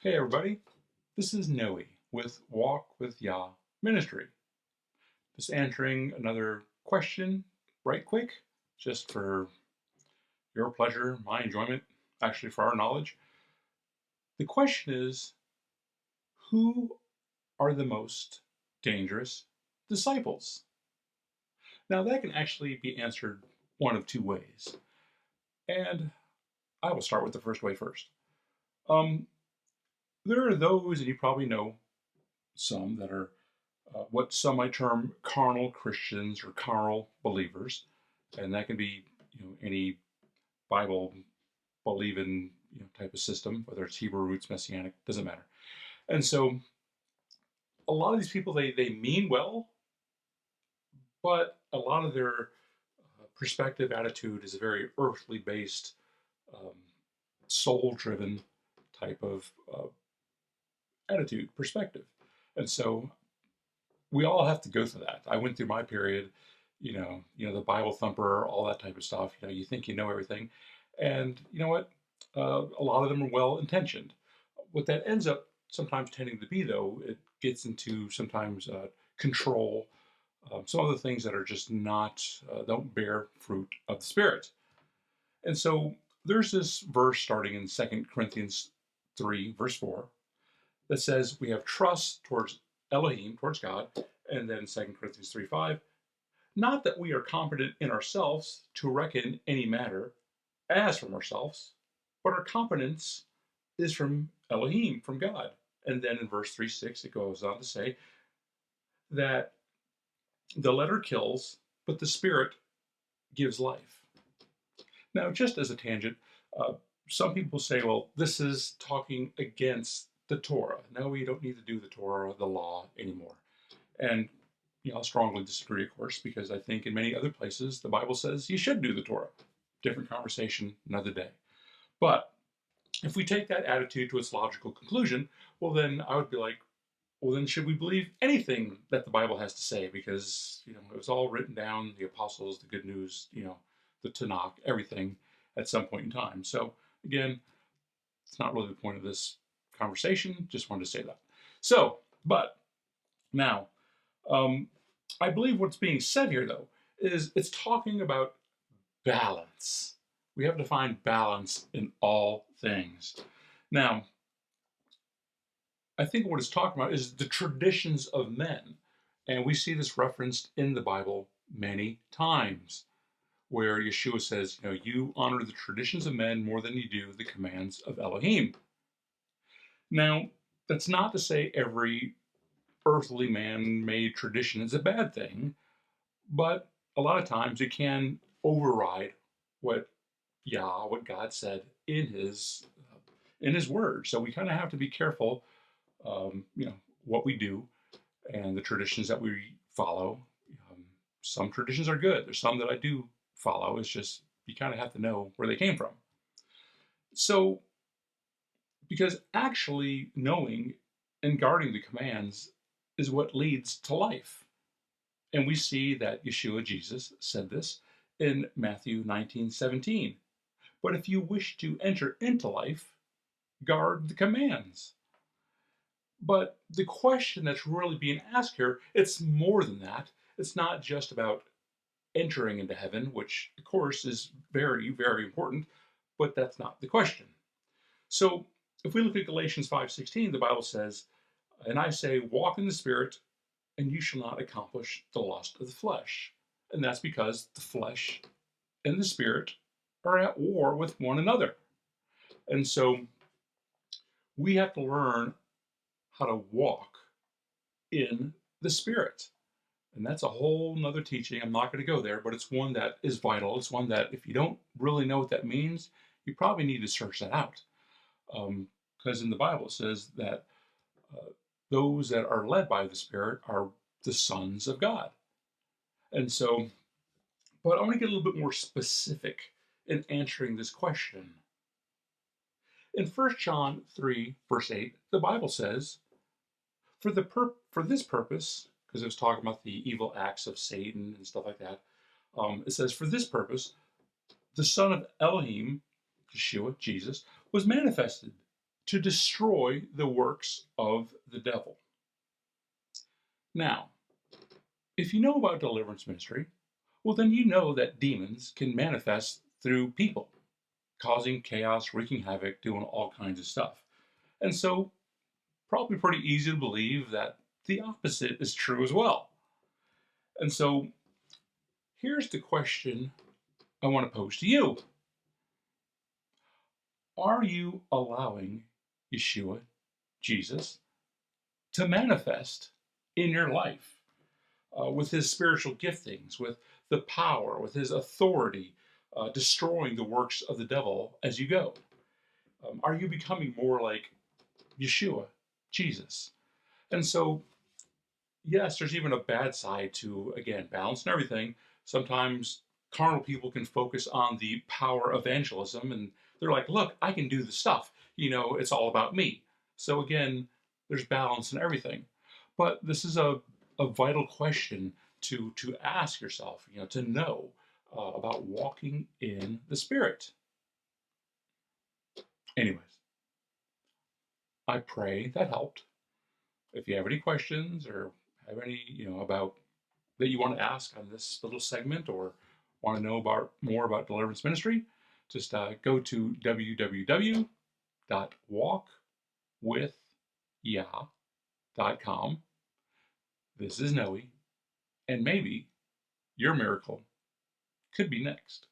Hey everybody, this is Noe with Walk with Yah Ministry. Just answering another question right quick, just for your pleasure, my enjoyment, actually for our knowledge. The question is, who are the most dangerous disciples? Now that can actually be answered one of two ways. And I will start with the first way first. Um, there are those, and you probably know some that are what some might term carnal Christians or carnal believers, and that can be any Bible believing type of system, whether it's Hebrew roots, Messianic, doesn't matter. And so a lot of these people they mean well, but a lot of their perspective attitude is a very earthly based, um, soul driven type of attitude perspective, and so we all have to go through that. I went through my period, the Bible thumper, all that type of stuff. You think you know everything, and you know what? A lot of them are well intentioned. What that ends up sometimes tending to be, though, it gets into sometimes control, some other things that are just not don't bear fruit of the spirit. And so there's this verse starting in 2 Corinthians 3, verse 4, that says we have trust towards Elohim, towards God, and then 2 Corinthians 3, 5, not that we are confident in ourselves to reckon any matter as from ourselves, but our confidence is from Elohim, from God. And then in verse 3, 6, it goes on to say that the letter kills, but the spirit gives life. Now, just as a tangent, uh, some people say, well, this is talking against the Torah. No, we don't need to do the Torah, the law anymore. And I'll strongly disagree, of course, because I think in many other places the Bible says you should do the Torah. Different conversation, another day. But if we take that attitude to its logical conclusion, well, then I would be like, well, then should we believe anything that the Bible has to say? Because it was all written down, the apostles, the good news, the Tanakh, everything at some point in time. So again, it's not really the point of this conversation. Just wanted to say that. So, but now, I believe what's being said here, though, is it's talking about balance. We have to find balance in all things. Now, I think what it's talking about is the traditions of men. And we see this referenced in the Bible many times, where Yeshua says, you honor the traditions of men more than you do the commands of Elohim. Now, that's not to say every earthly man-made tradition is a bad thing, but a lot of times it can override what what God said in His Word. So we kind of have to be careful, what we do and the traditions that we follow. Some traditions are good. There's some that I do follow. It's just you kind of have to know where they came from. So, because actually knowing and guarding the commands is what leads to life. And we see that Yeshua, Jesus, said this in Matthew 19:17. But if you wish to enter into life, guard the commands. But the question that's really being asked here, it's more than that. It's not just about entering into heaven, which of course is very, very important, but that's not the question. So if we look at Galatians 5:16, the Bible says, and I say, walk in the Spirit, and you shall not accomplish the lust of the flesh. And that's because the flesh and the Spirit are at war with one another. And so we have to learn how to walk in the Spirit. And that's a whole nother teaching. I'm not going to go there, but it's one that is vital. It's one that if you don't really know what that means, you probably need to search that out. Because in the Bible it says that those that are led by the Spirit are the sons of God. And so, but I want to get a little bit more specific in answering this question. In 1 John 3, verse 8, the Bible says, for this purpose, because it was talking about the evil acts of Satan and stuff like that, it says, for this purpose, the Son of Elohim, Yeshua, Jesus, was manifested to destroy the works of the devil. Now, if you know about deliverance ministry, well, then you know that demons can manifest through people, causing chaos, wreaking havoc, doing all kinds of stuff. And so, probably pretty easy to believe that the opposite is true as well. And so, here's the question I want to pose to you. Are you allowing Yeshua, Jesus, to manifest in your life with his spiritual giftings, with the power, with his authority, destroying the works of the devil as you go? Are you becoming more like Yeshua, Jesus? And so, yes, there's even a bad side to, again, balance and everything. Sometimes carnal people can focus on the power of evangelism and they're like, look, I can do the stuff. It's all about me. So, again, there's balance and everything. But this is a vital question to ask yourself, to know about walking in the Spirit. Anyways, I pray that helped. If you have any questions or have any, about that you want to ask on this little segment or want to know about more about deliverance ministry, just go to www.walkwithyah.com. This is Noe, and maybe your miracle could be next.